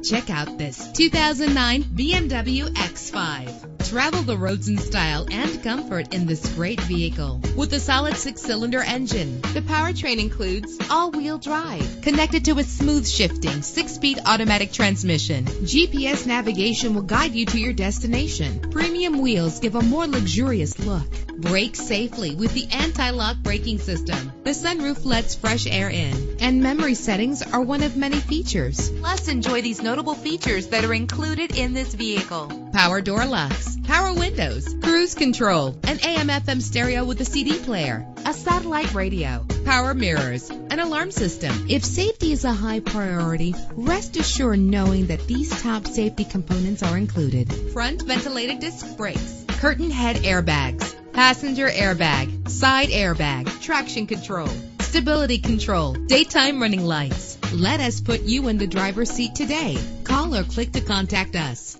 Check out this 2009 BMW X5. Travel the roads in style and comfort in this great vehicle. With a solid 6-cylinder engine, the powertrain includes all-wheel drive, connected to a smooth shifting 6-speed automatic transmission. GPS navigation will guide you to your destination. Premium wheels give a more luxurious look. Brake safely with the anti-lock braking system. The sunroof lets fresh air in, and memory settings are one of many features. Plus, enjoy these notable features that are included in this vehicle: power door locks, power windows, cruise control, an AM/FM stereo with a CD player, a satellite radio, power mirrors, an alarm system. If safety is a high priority, rest assured knowing that these top safety components are included: front ventilated disc brakes, curtain head airbags, passenger airbag, side airbag, traction control, stability control, daytime running lights. Let us put you in the driver's seat today. Call or click to contact us.